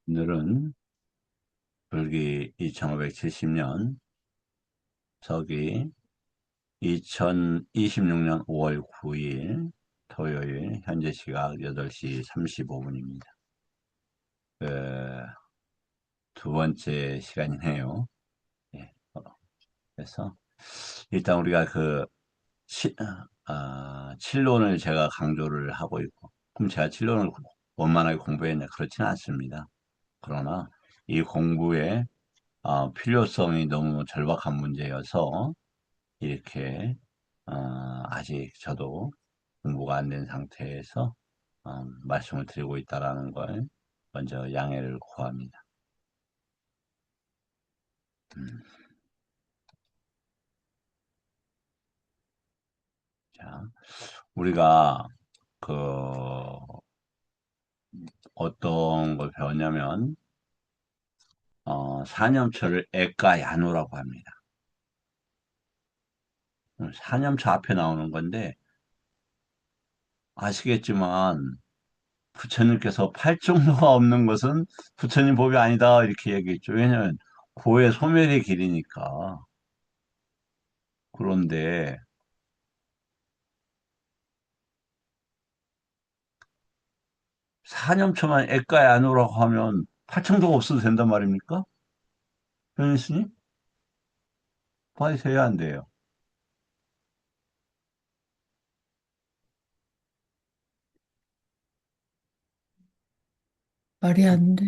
오늘은 불기 2570년, 서기 2026년 5월 9일 토요일 현재 시각 8시 35분입니다. 두 번째 시간이네요. 예, 그래서 일단 우리가 칠론을 제가 강조를 하고 있고, 그럼 제가 칠론을 원만하게 공부했냐? 그렇지는 않습니다. 그러나 이 공부의 필요성이 너무 절박한 문제여서 이렇게 아직 저도 공부가 안 된 상태에서 말씀을 드리고 있다라는 걸 먼저 양해를 구합니다. 음, 자, 우리가 그 어떤 걸 배웠냐면 사념처를 애가야노라고 합니다. 사념처 앞에 나오는 건데 아시겠지만 부처님께서 팔정도가 없는 것은 부처님 법이 아니다 이렇게 얘기했죠. 왜냐하면 고의 소멸의 길이니까. 그런데 사념초만 애가에 안 오라고 하면 팔청도가 없어도 된단 말입니까? 변희스님? 빨리 돼야 안 돼요. 말이 안 돼.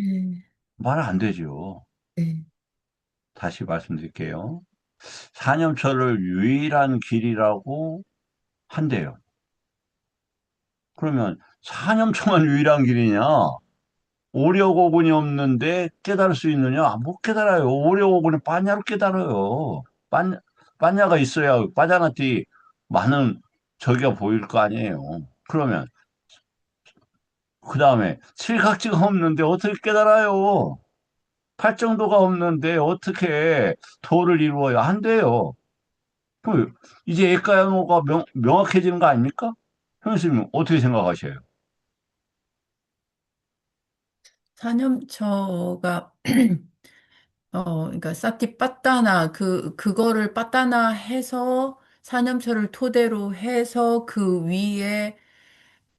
말 안 되죠. 네. 다시 말씀드릴게요. 사념초를 유일한 길이라고 한대요. 그러면 사념초만 유일한 길이냐? 오려고군이 없는데 깨달을 수 있느냐? 못 깨달아요. 오려고군이 빠냐로 깨달아요. 빠냐가 있어야 빠자나티 많은 저기가 보일 거 아니에요. 그러면 그 다음에 칠각지가 없는데 어떻게 깨달아요? 팔정도가 없는데 어떻게 도를 이루어야 한대요. 그럼 이제 액가양호가 명확해지는 거 아닙니까? 형수님 어떻게 생각하셔요? 사념처가 그러니까 사티 빠따나 그거를 빠따나 해서 사념처를 토대로 해서 그 위에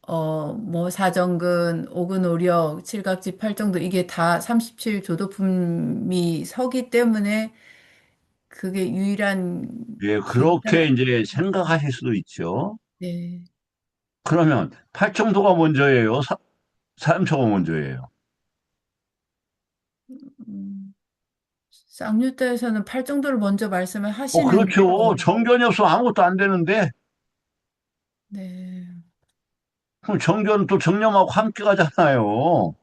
뭐 사정근, 오근오력, 칠갑지, 팔정도 이게 다 37조도품이 서기 때문에 그게 유일한 예, 그렇게 길이다. 이제 생각하실 수도 있죠. 네. 그러면 팔정도가 먼저예요? 사람초가 먼저예요? 음, 쌍유대에서는 팔정도를 먼저 말씀을 하시는데요. 그렇죠. 정견이 없으면 아무것도 안 되는데, 네. 그럼 정견은 또 정념하고 함께 가잖아요.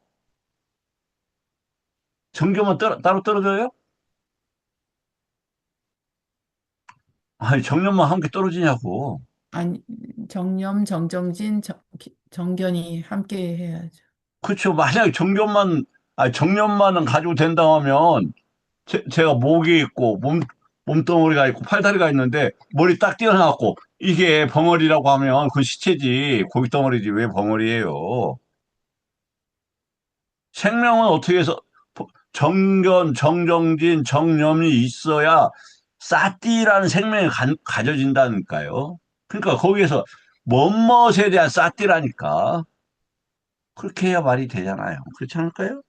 정견만 따로 떨어져요? 아니, 정념만 함께 떨어지냐고. 아니, 정념, 정정진, 정견이 함께 해야죠. 그렇죠. 만약에 정념만은 가지고 된다 하면, 제가 목이 있고, 몸덩어리가 있고, 팔다리가 있는데, 머리 딱 띄어나갖고, 이게 벙어리라고 하면 그 시체지, 고깃덩어리지, 왜 벙어리예요? 생명은 어떻게 해서, 정견, 정정진, 정념이 있어야, 싸띠라는 생명이 가져진다니까요. 그러니까 거기에서, 멋멋에 대한 싸띠라니까. 그렇게 해야 말이 되잖아요. 그렇지 않을까요?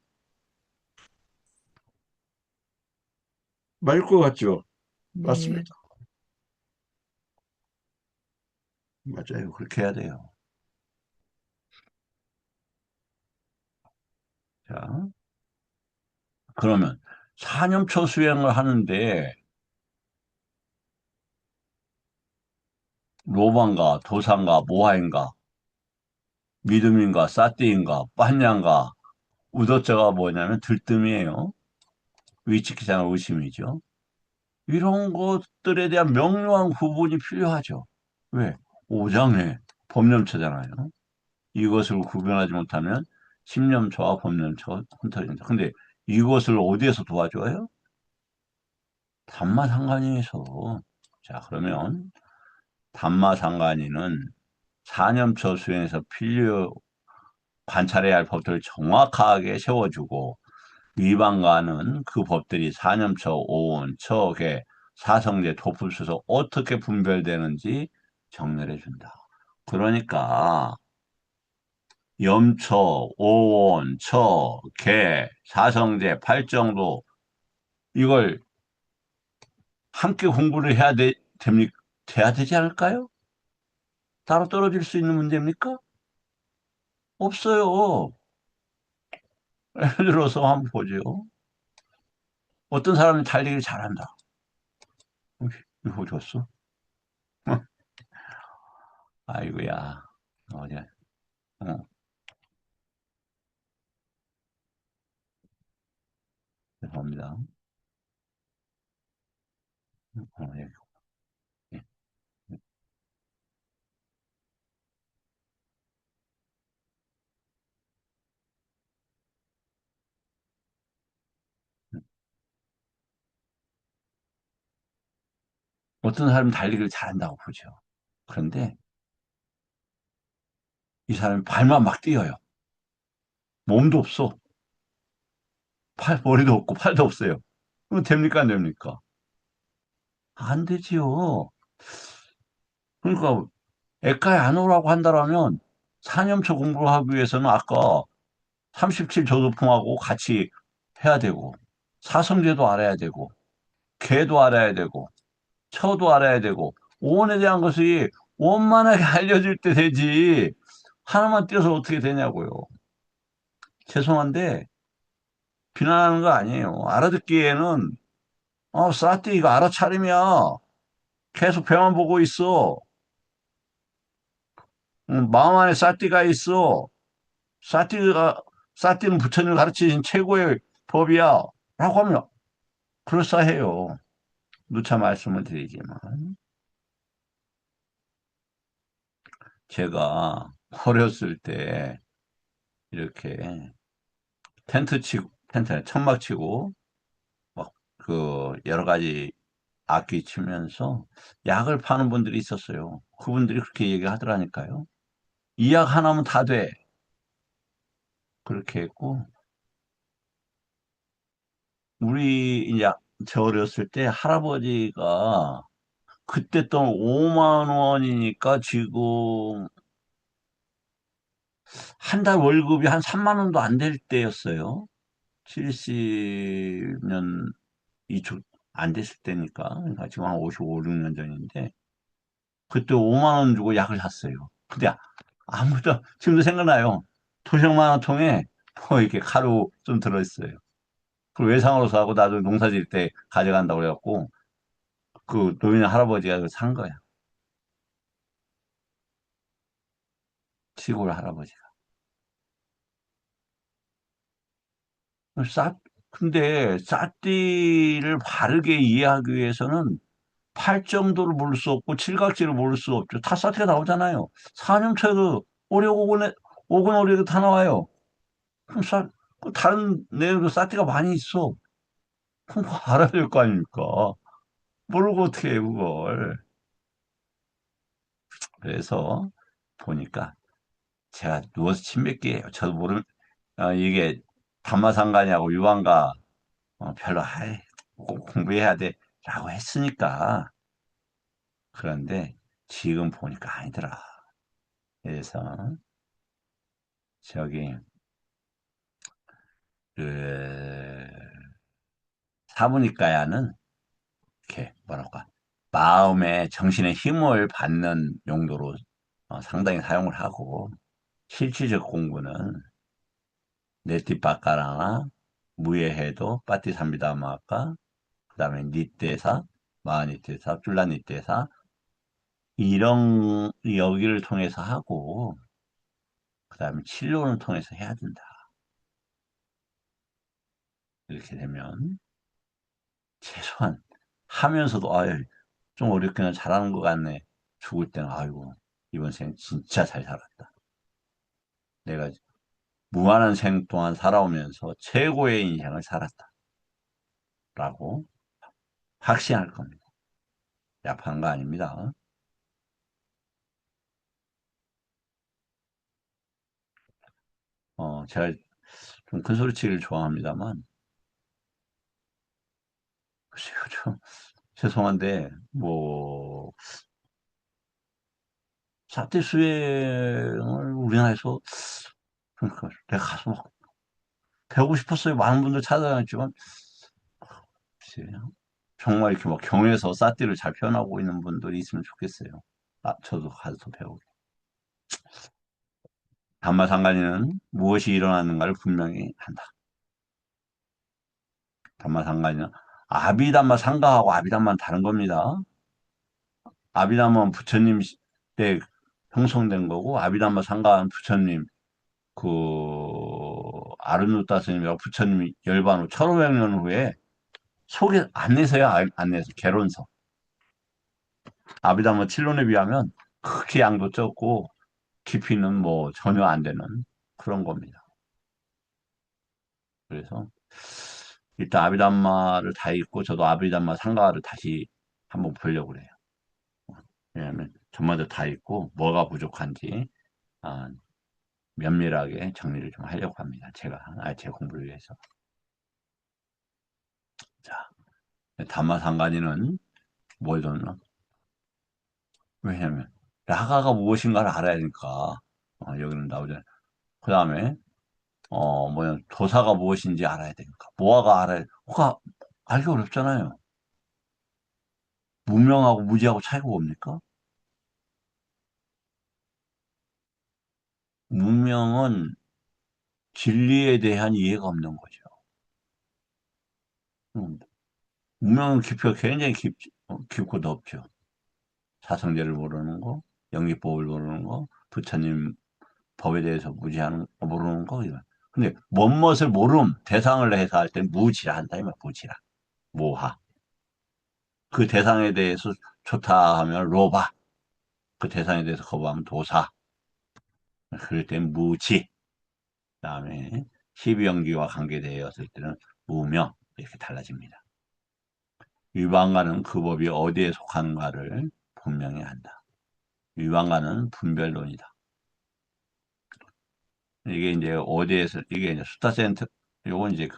맞을 것 같죠? 네. 맞습니다. 맞아요. 그렇게 해야 돼요. 자, 그러면 4년초 수행을 하는데 로만가 도산가 모하인가 믿음인가 사띠인가 빠냐인가 우도자가 뭐냐면 들뜸이에요. 위치키장 의심이죠. 이런 것들에 대한 명료한 구분이 필요하죠. 왜? 오장에 법념처잖아요. 이것을 구분하지 못하면 신념처와 법념처가 혼탁된다. 근데 이것을 어디에서 도와줘요? 담마상관이에서. 자, 그러면 담마상관이는 사념처 수행에서 관찰해야 할 법들을 정확하게 세워주고 위반과는 그 법들이 사념처, 오온, 처계, 사성제, 도풀수서 어떻게 분별되는지 정렬해 준다. 그러니까 염처, 오온, 처, 계, 사성제, 팔정도 이걸 함께 공부를 돼야 되지 않을까요? 따로 떨어질 수 있는 문제입니까? 없어요. 예를 들어서 한번 보죠. 어떤 사람이 달리기를 잘한다. 이거 줬어? 아이고야. 어제, 어, 죄송합니다. 예, 예. 어떤 사람이 달리기를 잘한다고 보죠. 그런데 이 사람이 발만 막 뛰어요. 몸도 없어. 머리도 없고 팔도 없어요. 그럼 됩니까, 안 됩니까? 안 되지요. 그러니까 애가에 안 오라고 한다라면 사념초 공부를 하기 위해서는 아까 37 조도품하고 같이 해야 되고 사성제도 알아야 되고 개도 알아야 되고 처도 알아야 되고 오온에 대한 것이 원만하게 알려질 때 되지 하나만 띄어서 어떻게 되냐고요. 죄송한데 비난하는 거 아니에요. 알아듣기에는 싸띠 이거 알아차림이야. 계속 배만 보고 있어. 마음 안에 싸띠가 있어. 싸띠가 싸띠는 부처님을 가르치신 최고의 법이야. 라고 하면 그럴싸해요. 누차 말씀을 드리지만 제가 어렸을 때 이렇게 천막 치고 막 그 여러 가지 악기 치면서 약을 파는 분들이 있었어요. 그분들이 그렇게 얘기하더라니까요. 이 약 하나면 다 돼. 그렇게 했고 우리 이제 저 어렸을 때 할아버지가 그때 돈 5만 원이니까 지금 한 달 월급이 한 3만 원도 안 될 때였어요. 70년 이쪽 안 됐을 때니까. 그러니까 지금 한 55, 6년 전인데 그때 5만 원 주고 약을 샀어요. 근데 아무도 지금도 생각나요. 토종만 원 통에 뭐 이렇게 가루 좀 들어있어요. 그걸 외상으로 사고 나도 농사 지을 때 가져간다고 그래갖고 그 노인 할아버지가 그걸 산 거야. 시골 할아버지가. 싸, 근데 싸띠를 바르게 이해하기 위해서는 팔 정도를 모를 수 없고 칠각지를 모를 수 없죠. 다 싸티가 나오잖아요. 사념초에도 오려고고네 오근 오려도 다 나와요. 그럼 그 다른 내용도 싸티가 많이 있어. 그럼 그거 알아야 될 거 아닙니까? 모르고 어떻게 해 그걸. 그래서 보니까 제가 누워서 침 뱉기예요. 저도 이게 담마상가냐고 유방가 별로 꼭 공부해야 돼라고 했으니까 그런데 지금 보니까 아니더라. 그래서 저기 그 사부니까야는 이렇게 뭐랄까 마음의 정신의 힘을 받는 용도로 상당히 사용을 하고 실질적 공부는 네티빠까라나 무예해도 빠띠삼비다마아까 그다음에 니떼사 마하니떼사 줄라니떼사 이런 여기를 통해서 하고 그다음에 진로를 통해서 해야 된다. 이렇게 되면 최소한 하면서도 좀 어렵게는 잘하는 것 같네. 죽을 때는 아이고 이번 생 진짜 잘 살았다. 내가 무한한 생 동안 살아오면서 최고의 인생을 살았다라고 확신할 겁니다. 약한 거 아닙니다. 제가 좀 큰 소리치기를 좋아합니다만 글쎄요, 좀 죄송한데 뭐 사티 수행을 우리나라에서 그러니까 내가 가서 막 배우고 싶었어요. 많은 분들 찾아다녔지만 글쎄요. 정말 이렇게 막 경에서 사티를 잘 표현하고 있는 분들이 있으면 좋겠어요. 아, 저도 가서 배우고. 담마상간이는 무엇이 일어나는가를 분명히 한다. 담마상간이는 아비담마 상가하고 아비담마는 다른 겁니다. 아비담마는 부처님 때 형성된 거고 아비담마 상가는 부처님 그 아르누타 스님이라고 부처님이 열반 후 1500년 후에 소개 안내서야 안내서 개론서 아비담마 칠론에 비하면 크게 양도 적고 깊이는 뭐 전혀 안 되는 그런 겁니다. 그래서 일단 아비담마를 다 읽고 저도 아비담마 상가를 다시 한번 보려고 그래요. 왜냐하면 전마다 다 읽고 뭐가 부족한지 아, 면밀하게 정리를 좀 하려고 합니다. 제 공부를 위해서. 자, 담마 상간이는 뭘 줬나? 왜냐하면 라가가 무엇인가를 알아야 되니까 여기는 나오잖아요. 그 다음에 뭐냐 도사가 무엇인지 알아야 되니까 모아가 알아야 호가 알기 어렵잖아요. 문명하고 무지하고 차이가 뭡니까? 문명은 진리에 대한 이해가 없는 거죠. 음, 문명은 깊이가 굉장히 깊고 넓죠. 사성제를 모르는 거, 영기법을 모르는 거, 부처님 법에 대해서 무지하는 거 모르는 거 이런. 근데 뭔 것을 모름 대상을 해서 할 땐 무지라 한다 이말 무지라 모하. 그 대상에 대해서 좋다 하면 로바. 그 대상에 대해서 거부하면 도사. 그럴 땐 무지. 그다음에 십이연기와 관계되었을 때는 무명 이렇게 달라집니다. 위반과는 그 법이 어디에 속하는가를 분명히 한다. 위반과는 분별론이다. 이게 이제 어디에서 이게 이제 수다센터 요건 이제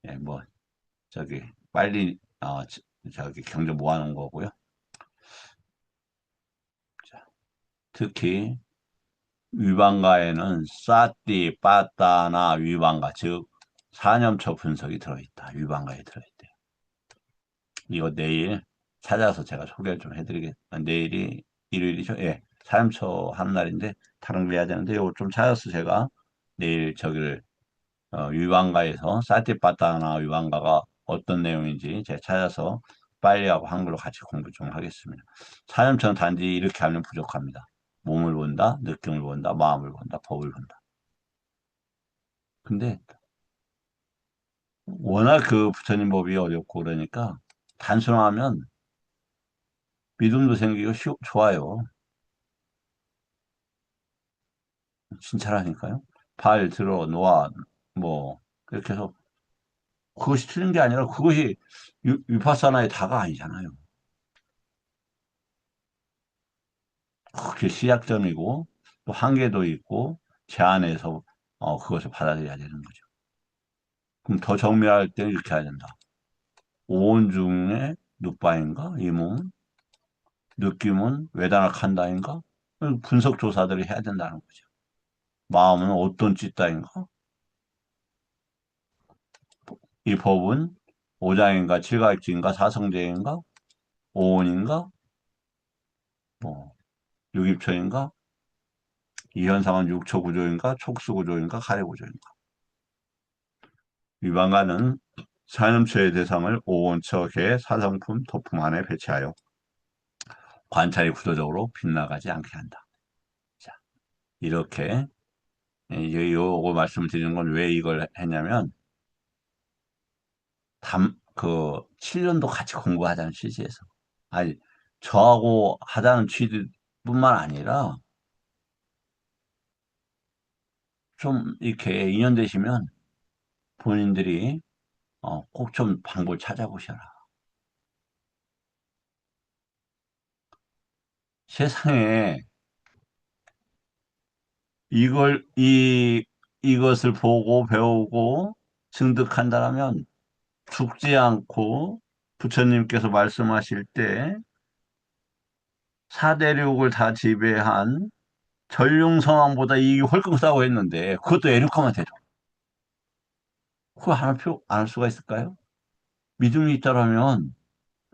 예, 뭐 저기 빨리 저기 경제 모아놓은 거고요. 자, 특히 위반가에는 사띠, 빠따나 위반가 즉 사념처 분석이 들어있다. 위반가에 들어있대요. 이거 내일 찾아서 제가 소개를 좀 해드리겠습니다. 내일이 일요일이죠? 예. 사념처 하는 날인데 다른 걸 해야 되는데 이거 좀 찾아서 제가 내일 저기를 위반가에서 사티파타나 위반가가 어떤 내용인지 제가 찾아서 빨리하고 한글로 같이 공부 좀 하겠습니다. 사념처는 단지 이렇게 하면 부족합니다. 몸을 본다, 느낌을 본다, 마음을 본다, 법을 본다. 근데 워낙 그 부처님 법이 어렵고 그러니까 단순하면 믿음도 생기고 좋아요. 진짜라니까요. 발 들어 놓아 뭐 그렇게 해서 그것이 틀린 게 아니라 그것이 위파사나의 다가 아니잖아요. 그게 시작점이고 또 한계도 있고 제한해서 그것을 받아들여야 되는 거죠. 그럼 더 정밀할 때는 이렇게 해야 된다. 오온 중에 누빠인가? 이 몸은 느낌은 외다나 칸다인가? 분석 조사들을 해야 된다는 거죠. 마음은 어떤 찌따인가? 이 법은 오장인가 칠각지인가 사성제인가 오온인가 뭐 육입처인가 이 현상은 육처 구조인가 촉수 구조인가 가래 구조인가 위반가는 산염처의 대상을 오온처 계 사성품 토품 안에 배치하여 관찰이 구조적으로 빗나가지 않게 한다. 자, 이렇게 이제 요거 말씀을 드리는 건 왜 이걸 했냐면 그 7년도 같이 공부하자는 취지에서 아니 저하고 하자는 취지뿐만 아니라 좀 이렇게 인연되시면 본인들이 꼭 좀 방법을 찾아보셔라. 세상에 이걸 이것을 보고 배우고 증득한다면 죽지 않고 부처님께서 말씀하실 때 사대륙을 다 지배한 전룡성왕보다 이익이 훨씬 크다고 했는데 그것도 애륙하면 되죠. 그거 안 할 수가 있을까요? 믿음이 있다라면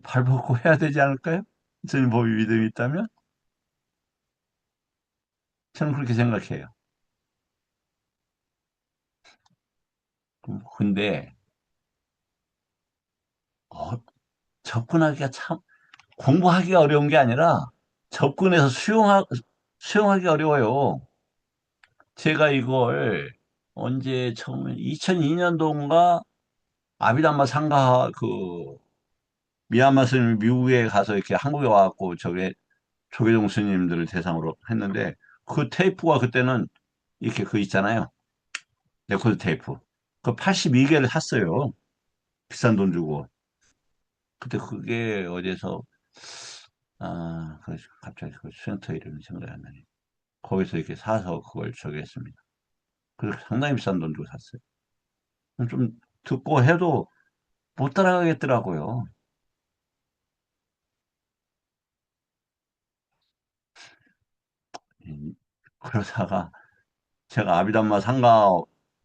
발벗고 해야 되지 않을까요? 부처님 법이 믿음이 있다면? 저는 그렇게 생각해요. 근데 어, 접근하기가 참 공부하기가 어려운 게 아니라 접근해서 수용하기 어려워요. 제가 이걸 언제 처음에 2002년도인가 아비담마 상가 미얀마 스님이 미국에 가서 이렇게 한국에 와갖고 저게 조계종 스님들을 대상으로 했는데 그 테이프가 그때는 이렇게 있잖아요. 레코드 테이프. 그 82개를 샀어요. 비싼 돈 주고. 그때 그게 어디서 갑자기 그 수영터 이름이 생각이 안 나네. 거기서 이렇게 사서 그걸 저기 했습니다. 그래서 상당히 비싼 돈 주고 샀어요. 좀 듣고 해도 못 따라가겠더라고요. 그러다가 제가 아비담마 상가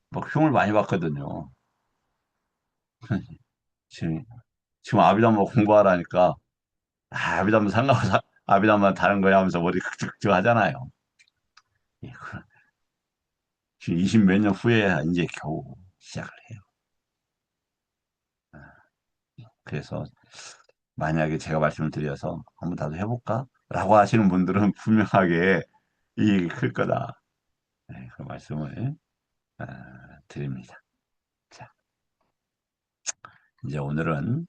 막 흉을 많이 봤거든요. 지금, 지금 아비담마 공부하라니까, 아비담마 상가고 아비담마 다른 거야 하면서 머리 극적극적 하잖아요. 예, 지금 20 몇 년 후에 이제 겨우 시작을 해요. 그래서 만약에 제가 말씀을 드려서 한번 나도 해볼까? 라고 하시는 분들은 분명하게 이익이 클 거다. 네, 그 말씀을 아, 드립니다. 자, 이제 오늘은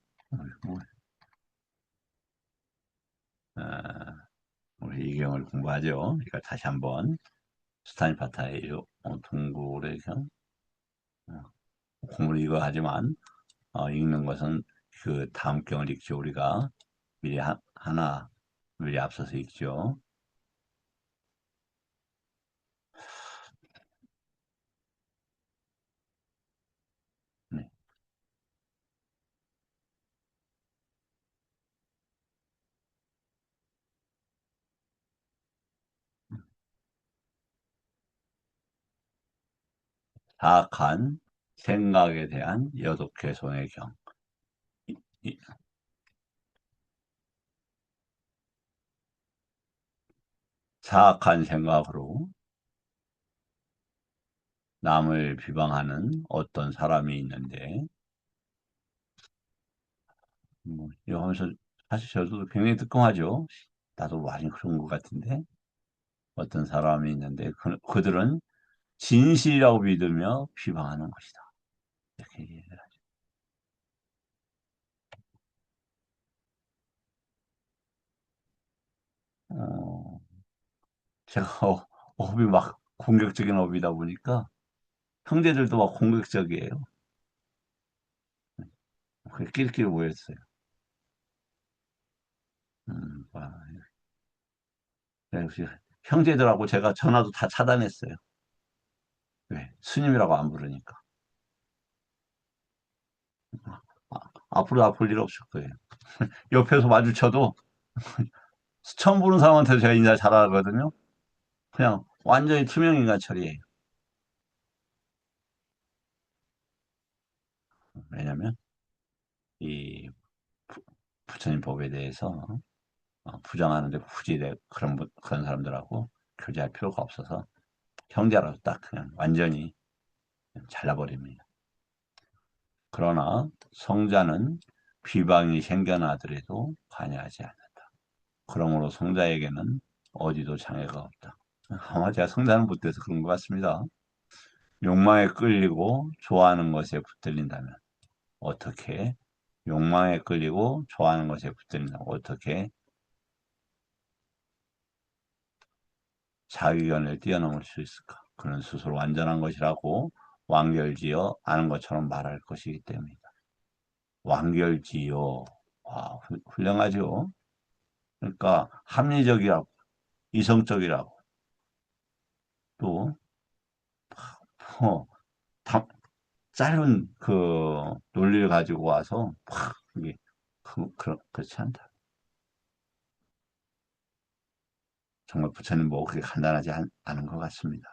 아, 우리 이경을 공부하죠. 그러니까 다시 한번 스타인파타의 동굴의 경 공부를 이거 하지만 읽는 것은 그 다음 경을 읽죠. 우리가 미리 하나 미리 앞서서 읽죠. 네. 사악한 생각에 대한 여독 개손의 경. 이- 사악한 생각으로 남을 비방하는 어떤 사람이 있는데, 이거 하면서 사실 저도 굉장히 뜨끔하죠. 나도 많이 그런 것 같은데, 어떤 사람이 있는데, 그들은 진실이라고 믿으며 비방하는 것이다. 이렇게 얘기해요. 어, 제가 업이 막 공격적인 업이다 보니까 형제들도 막 공격적이에요. 그래, 끼리끼리 모였어요. 와, 역시 형제들하고 제가 전화도 다 차단했어요. 왜? 스님이라고 안 부르니까. 앞으로 아플 일 없을 거예요. 옆에서 마주쳐도 처음 보는 사람한테 제가 인사 잘하거든요. 그냥 완전히 투명인간 처리예요. 왜냐면 이 부- 부처님 법에 대해서 부정하는데 굳이 그런 사람들하고 교제할 필요가 없어서 형제라도 딱 그냥 완전히 잘라버립니다. 그러나 성자는 비방이 생겨나더라도 관여하지 않는다. 그러므로 성자에게는 어디도 장애가 없다. 아마 제가 성자는 못 돼서 그런 것 같습니다. 욕망에 끌리고 좋아하는 것에 붙들린다면 어떻게 욕망에 끌리고 좋아하는 것에 붙들린다면 어떻게 자기견을 뛰어넘을 수 있을까? 그는 스스로 완전한 것이라고 완결지어 아는 것처럼 말할 것이기 때문이다. 완결지어. 와, 훌륭하죠? 그러니까 합리적이라고, 이성적이라고, 또 뭐, 짧은 그 논리를 가지고 와서 팍 이게 그렇지 않다. 정말 부처님 뭐 그렇게 간단하지 않은 것 같습니다.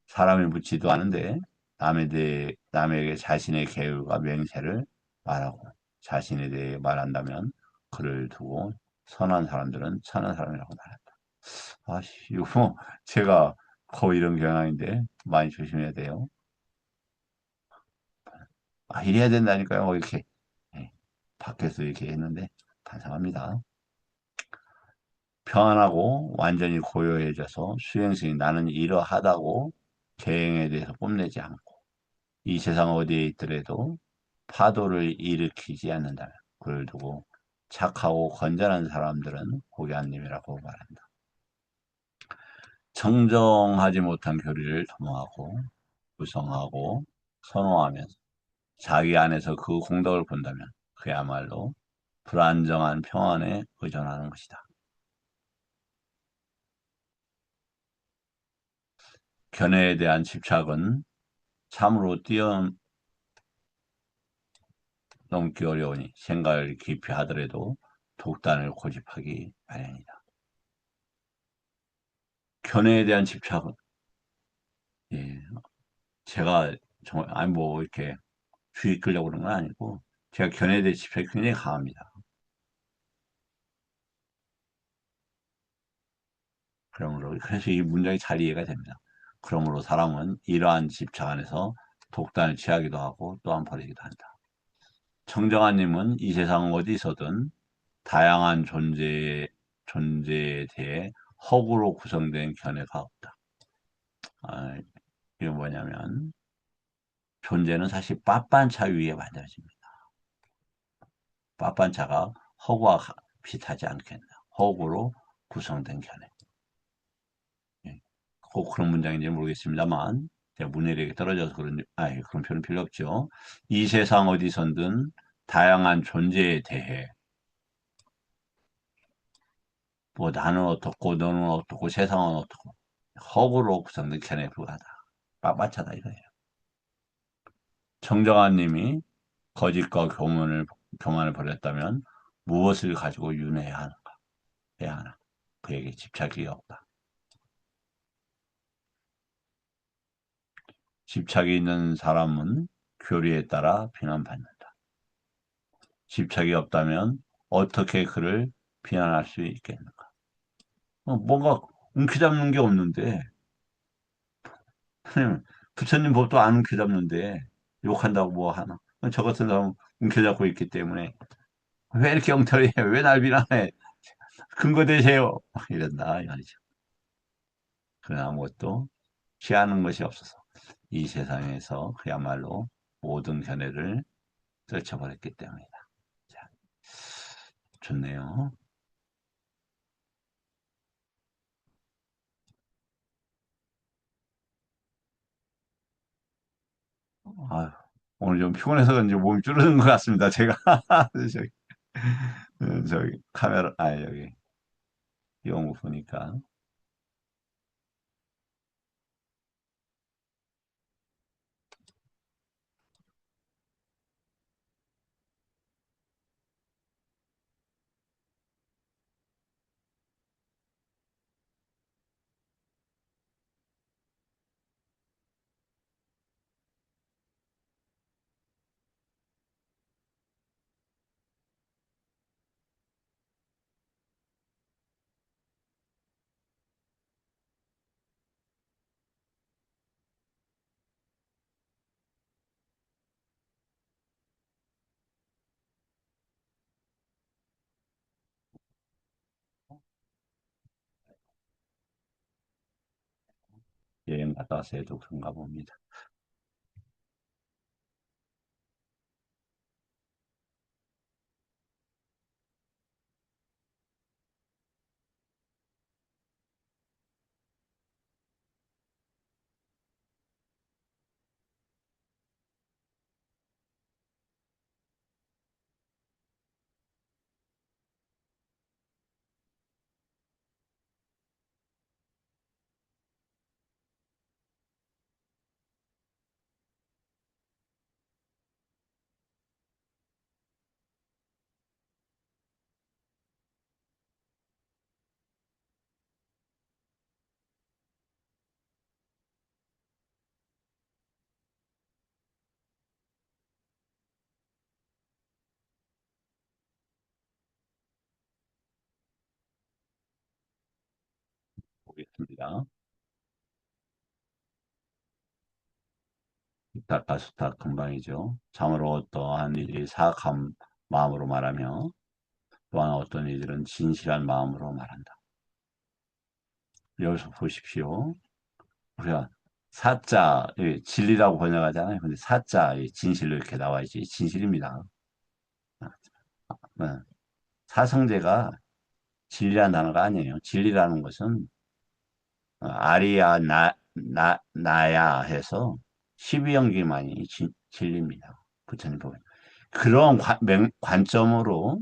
사람이 묻지도 않은데 남에게 자신의 계율과 맹세를 말하고 자신에 대해 말한다면 그를 두고 선한 사람들은 선한 사람이라고 말한다. 이거 뭐 제가 거의 이런 경향인데 많이 조심해야 돼요. 이래야 된다니까요. 이렇게 예, 밖에서 이렇게 했는데 반성합니다. 평안하고 완전히 고요해져서 수행승이 나는 이러하다고 계행에 대해서 뽐내지 않고 이 세상 어디에 있더라도 파도를 일으키지 않는다면 그를 두고 착하고 건전한 사람들은 고귀한님이라고 말한다. 청정하지 못한 교리를 도모하고 구성하고 선호하면서 자기 안에서 그 공덕을 본다면 그야말로 불안정한 평안에 의존하는 것이다. 견해에 대한 집착은 참으로 뛰어넘기 어려우니 생각을 깊이 하더라도 독단을 고집하기 마련이다. 견해에 대한 집착은 예, 제가 정말 아니 뭐 이렇게 주의 끌려고 그런 건 아니고 제가 견해에 대한 집착이 굉장히 강합니다. 그러므로 그래서 이 문장이 잘 이해가 됩니다. 그러므로 사람은 이러한 집착 안에서 독단을 취하기도 하고 또한 버리기도 한다. 청정아님은 이 세상 어디서든 다양한 존재에 대해 허구로 구성된 견해가 없다. 아, 이게 뭐냐면 존재는 사실 빳빳차 위에 만들어집니다. 빳빳차가 허구와 비슷하지 않겠나. 허구로 구성된 견해. 예. 꼭 그런 문장인지 모르겠습니다만 제가 문해력이 떨어져서 그런 표현 필요 없죠. 이 세상 어디선든 다양한 존재에 대해 뭐 나는 어떻고 너는 어떻고 세상은 어떻고 허구로 구성된 견해에 불과하다. 빳빳하다 이거예요. 정정한 님이 거짓과 교만을 버렸다면 무엇을 가지고 윤회해야 하는가? 해야 하나? 그에게 집착이 없다. 집착이 있는 사람은 교리에 따라 비난받는다. 집착이 없다면 어떻게 그를 비난할 수 있겠는가? 뭔가 움켜잡는 게 없는데, 부처님 법도 안 움켜잡는데 욕한다고 뭐 하나? 저 같은 사람은 움켜잡고 있기 때문에 왜 이렇게 엉터리해? 왜 날 비난해? 근거 대세요. 이런다 이 말이죠. 그러나 아무것도 취하는 것이 없어서 이 세상에서 그야말로 모든 견해를 떨쳐버렸기 때문이다. 자, 좋네요. 아유, 오늘 좀 피곤해서 그런지 몸이 줄어든 것 같습니다. 제가 저기, 저기 카메라 여기 이거 보니까 여행 갔다 와서 해도 그런가 봅니다. 보겠습니다. 이타카스타 금방이죠. 참으로 어떠한 일이 사악한 마음으로 말하며 또한 어떤 이들은 진실한 마음으로 말한다. 여기서 보십시오. 우리가 사자, 진리라고 번역하잖아요. 근데 사자, 진실로 이렇게 나와야지. 진실입니다. 네. 사성제가 진리라는 단어가 아니에요. 진리라는 것은 아리아, 나야 해서 12연기만이 진리입니다. 부처님 보면. 그런 관점으로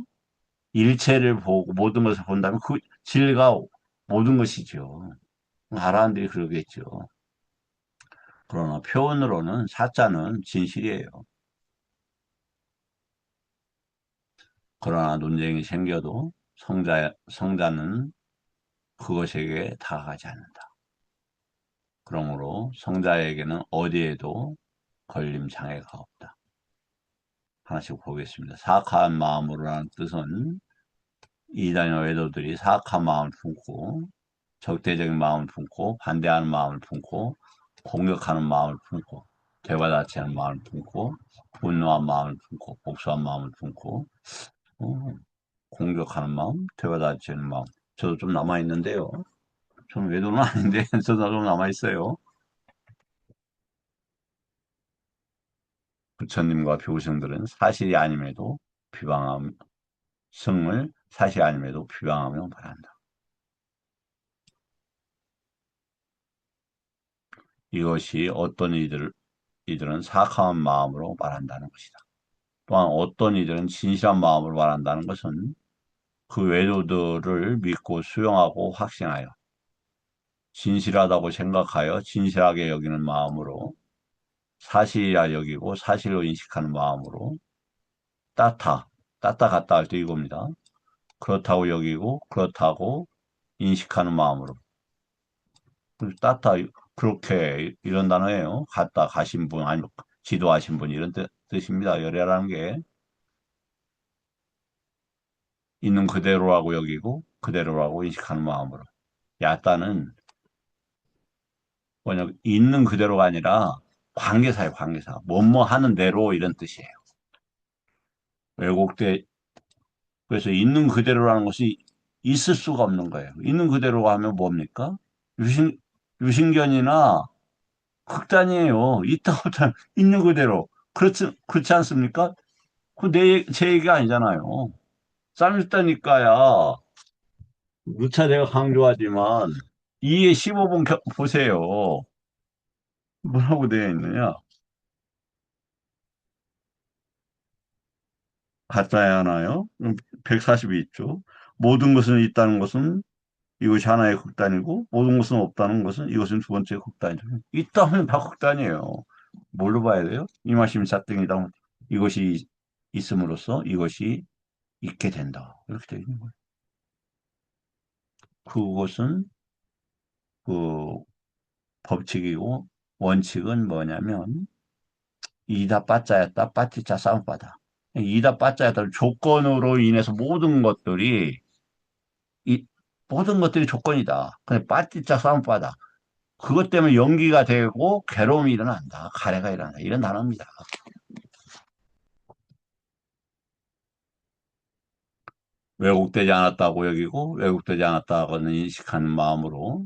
일체를 보고 모든 것을 본다면 그 진리가 모든 것이죠. 아라한들이 그러겠죠. 그러나 표현으로는 사자는 진실이에요. 그러나 논쟁이 생겨도 성자는 그것에게 다가가지 않는다. 그러므로 성자에게는 어디에도 걸림 장애가 없다. 하나씩 보겠습니다. 사악한 마음으로라는 뜻은 이단의 외도들이 사악한 마음을 품고 적대적인 마음을 품고 반대하는 마음을 품고 공격하는 마음을 품고 되받아치는 마음을 품고 분노한 마음을 품고 복수한 마음을 품고 어, 공격하는 마음, 되받아치는 마음. 저도 좀 남아있는데요. 저는 외도는 아닌데 저도 좀 남아있어요. 부처님과 교우생들은 사실이 아님에도 비방함, 성을 사실이 아님에도 비방하며 말한다. 이것이 어떤 이들은 사악한 마음으로 말한다는 것이다. 또한 어떤 이들은 진실한 마음으로 말한다는 것은 그 외도들을 믿고 수용하고 확신하여 진실하다고 생각하여 진실하게 여기는 마음으로 사실이라 여기고 사실로 인식하는 마음으로 따타, 따따 갔다 할 때 이겁니다. 그렇다고 여기고 그렇다고 인식하는 마음으로 따따 그렇게 이런 단어예요. 갔다 가신 분 아니면 지도하신 분 이런 뜻입니다. 열애라는 게 있는 그대로라고 여기고 그대로라고 인식하는 마음으로 야따는 뭐냐 있는 그대로가 아니라 관계사예요. 관계사 뭐뭐 하는 대로 이런 뜻이에요. 왜곡돼 그래서 있는 그대로라는 것이 있을 수가 없는 거예요. 있는 그대로 하면 뭡니까? 유신, 유신견이나 극단이에요. 있다 없다 있는 그대로. 그렇지 않습니까? 제 얘기가 아니잖아요. 쌈있다니까야. 누차 내가 강조하지만 2에 15번 보세요. 뭐라고 되어 있느냐? 가짜야 하나요? 142 있죠. 모든 것은 있다는 것은 이것이 하나의 극단이고 모든 것은 없다는 것은 이것은 두 번째 극단이죠. 있다면 다 극단이에요. 뭘로 봐야 돼요? 이 말씀이 자땡이다. 이것이 있음으로써 이것이 있게 된다. 이렇게 되어 있는 거예요. 그것은 그 법칙이고 원칙은 뭐냐면 이다 빠짜였다 빠티자 싸움바다. 이다 빠짜였다 조건으로 인해서 이 모든 것들이 조건이다. 근데 빠티자 싸움바다. 그것 때문에 연기가 되고 괴로움이 일어난다. 가래가 일어난다. 이런 단어입니다. 왜곡되지 않았다고 여기고 왜곡되지 않았다고는 인식하는 마음으로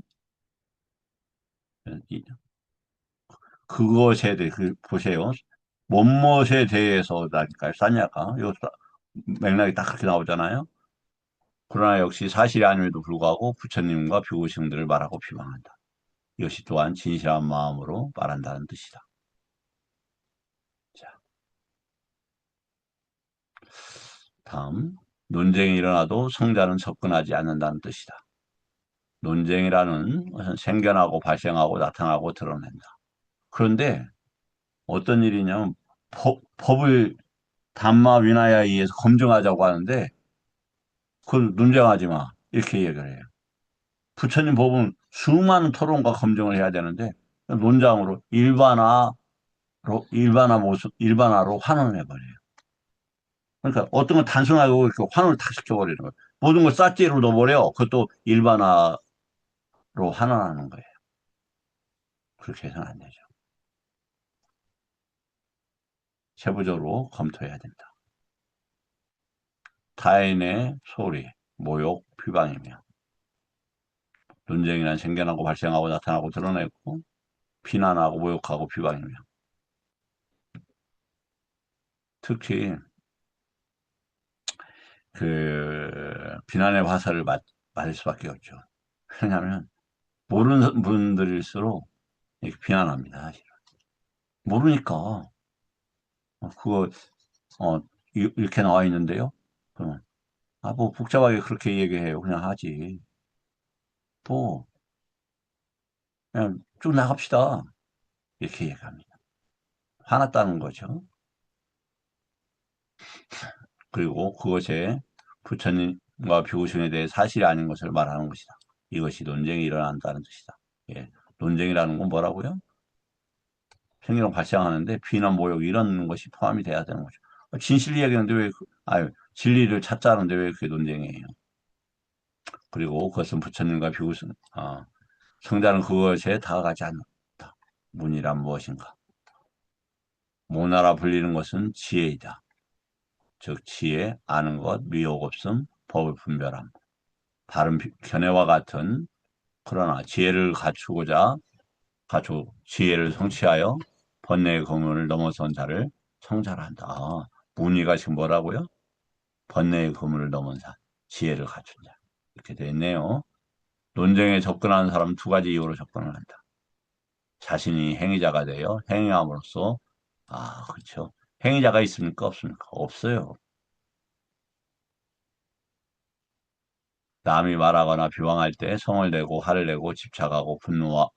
그것에 대해 보세요. 뭐뭇에 대해서라니까요. 싸냐가 이거 맥락이 딱 그렇게 나오잖아요. 그러나 역시 사실이 아님에도 불구하고 부처님과 비고승들을 말하고 비방한다. 이것이 또한 진실한 마음으로 말한다는 뜻이다. 자, 다음 논쟁이 일어나도 성자는 접근하지 않는다는 뜻이다. 논쟁이라는 것은 생겨나고 발생하고 나타나고 드러낸다. 그런데 어떤 일이냐면 법을 담마 위나야에 의해서 검증하자고 하는데 그걸 논쟁하지 마. 이렇게 얘기를 해요. 부처님 법은 수많은 토론과 검증을 해야 되는데 논장으로 일반화로 환원을 해버려요. 그러니까 어떤 건 단순하게 이렇게 환원을 탁 시켜버리는 거예요. 모든 걸 싹지로 넣어버려. 그것도 일반화로 환원하는 거예요. 그렇게 해서는 안 되죠. 세부적으로 검토해야 됩니다. 타인의 소리, 모욕, 비방이며 논쟁이란 생겨나고 발생하고 나타나고 드러내고 비난하고 모욕하고 비방이며 특히 비난의 화살을 맞을 수밖에 없죠. 왜냐하면 모르는 분들일수록 이렇게 비난합니다. 사실은. 모르니까 그거 이렇게 나와 있는데요. 그러면 뭐 복잡하게 그렇게 얘기해요. 그냥 하지. 또 그냥 쭉 나갑시다. 이렇게 얘기합니다. 화났다는 거죠. 그리고 그것에 부처님과 비구심에 대해 사실이 아닌 것을 말하는 것이다. 이것이 논쟁이 일어난다는 뜻이다. 예. 논쟁이라는 건 뭐라고요? 생기는 발생하는데 비난, 모욕 이런 것이 포함이 돼야 되는 거죠. 진실 이야기하는데 진리를 찾자는데 왜 그게 논쟁이에요? 그리고 그것은 부처님과 비구심, 성자는 그것에 다가가지 않는다. 문이란 무엇인가? 모나라 불리는 것은 지혜이다. 즉 지혜, 아는 것, 미혹 없음, 법을 분별함. 다른 견해와 같은 그러나 지혜를 지혜를 성취하여 번뇌의 거문을 넘어선 자를 성자라 한다. 문의가 지금 뭐라고요? 번뇌의 거문을 넘어선 지혜를 갖춘 자. 이렇게 되어 있네요. 논쟁에 접근하는 사람은 두 가지 이유로 접근을 한다. 자신이 행위자가 되어 행위함으로써 그렇죠. 행위자가 있습니까? 없습니까? 없어요. 남이 말하거나 비방할 때 성을 내고 화를 내고 집착하고 분노와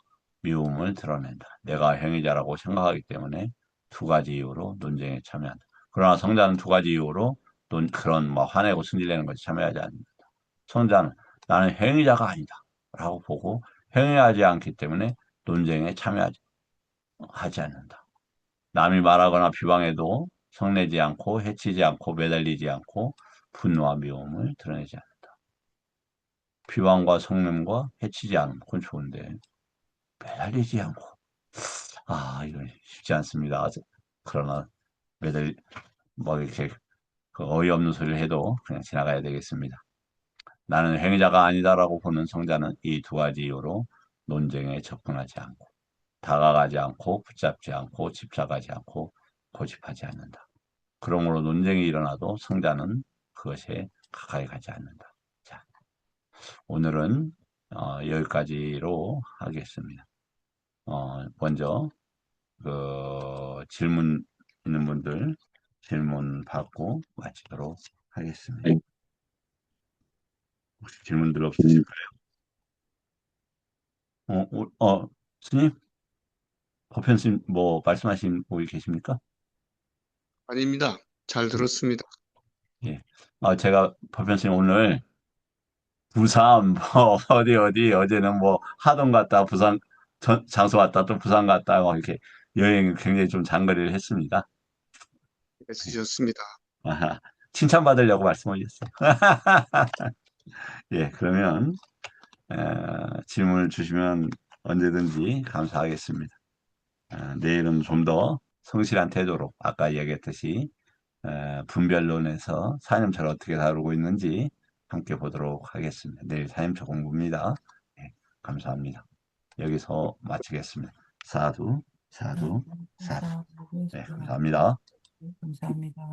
미움을 드러낸다. 내가 행위자라고 생각하기 때문에 두 가지 이유로 논쟁에 참여한다. 그러나 성자는 두 가지 이유로 그런 화내고 승질내는 것에 참여하지 않는다. 성자는 나는 행위자가 아니다 라고 보고 행위하지 않기 때문에 논쟁에 참여하지 않는다. 남이 말하거나 비방해도 성내지 않고 해치지 않고 매달리지 않고 분노와 미움을 드러내지 않는다. 비방과 성냄과 해치지 않음. 그건 좋은데 매달리지 않고 이건 쉽지 않습니다. 그러나 이렇게 어이없는 소리를 해도 그냥 지나가야 되겠습니다. 나는 행위자가 아니다라고 보는 성자는 이 두 가지 이유로 논쟁에 접근하지 않고 다가가지 않고 붙잡지 않고 집착하지 않고 고집하지 않는다. 그러므로 논쟁이 일어나도 성자는 그것에 가까이 가지 않는다. 자, 오늘은 여기까지로 하겠습니다. 먼저 질문 있는 분들 질문 받고 마치도록 하겠습니다. 혹시 질문들 없으실까요? 스님, 법현 스님 말씀하신 분이 계십니까? 아닙니다. 잘 들었습니다. 예. 제가 법현 스님 오늘 부산 어디 어제는 하동 갔다 부산 장소 갔다 또 부산 갔다 이렇게 여행 굉장히 좀 장거리를 했습니다. 애쓰셨습니다. 칭찬받으려고 말씀하셨어요. 예, 그러면 질문을 주시면 언제든지 감사하겠습니다. 내일은 좀 더 성실한 태도로 아까 얘기했듯이 분별론에서 사념처를 어떻게 다루고 있는지 함께 보도록 하겠습니다. 내일 사념처 공부입니다. 네, 감사합니다. 여기서 마치겠습니다. 사두, 사두, 사두. 네, 감사합니다. 감사합니다.